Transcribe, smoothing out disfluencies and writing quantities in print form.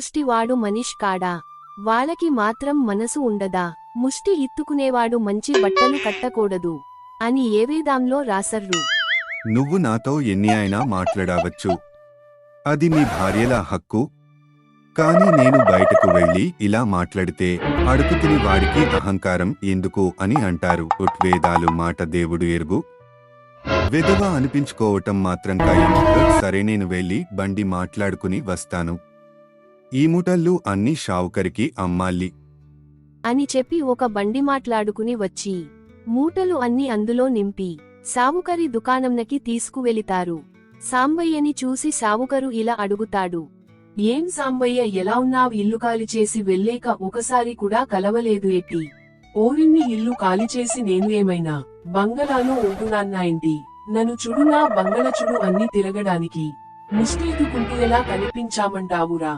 ముష్టివాడు మనిష్ కాడా? వాళ్ళకి మాత్రం మనసు ఉండదా? ముష్టి ఇత్తుకునేవాడు మంచి బట్టలు కట్టకూడదు అని ఏవేదాంలో రాసర్రు. నువ్వు నాతో ఎన్ని అయినా మాట్లాడవచ్చు, అది మీ భార్యల హక్కు. కాని నేను బయటకు వెళ్ళి ఇలా మాట్లాడితే అడుగుతిని వాడికి అహంకారం ఎందుకు అని అంటారు. వేదాలు మాట దేవుడు ఎరుగు. వెధవ అనిపించుకోవటం మాత్రం ఖాయం. సరే, నేను వెళ్ళి బండి మాట్లాడుకుని వస్తాను. ఈ మూటళ్ళు అన్ని షావుకరికి అమ్మాలి అని చెప్పి ఒక బండి మాట్లాడుకుని వచ్చి మూటలు అన్ని అందులో నింపి సావుకరి దుకాణంనకి తీసుకువెళితారు. సాంబయ్యని చూసి సావుకరు ఇలా అడుగుతాడు. ఏం సాంబయ్య, ఎలా ఉన్నావ్? ఇల్లు ఖాళీ చేసి వెళ్ళేక ఒకసారి కూడా కలవలేదు ఎట్టి? ఓరిన్ని ఇల్లు ఖాళీ చేసి నేను ఏమైనా బంగళాలో ఉంటున్నానా ఏంటి? నన్ను చుడు, నా బంగళ చుడు అన్ని తిరగడానికి ముష్టి ఎదుకుంటూ ఎలా కనిపించామంటావురా?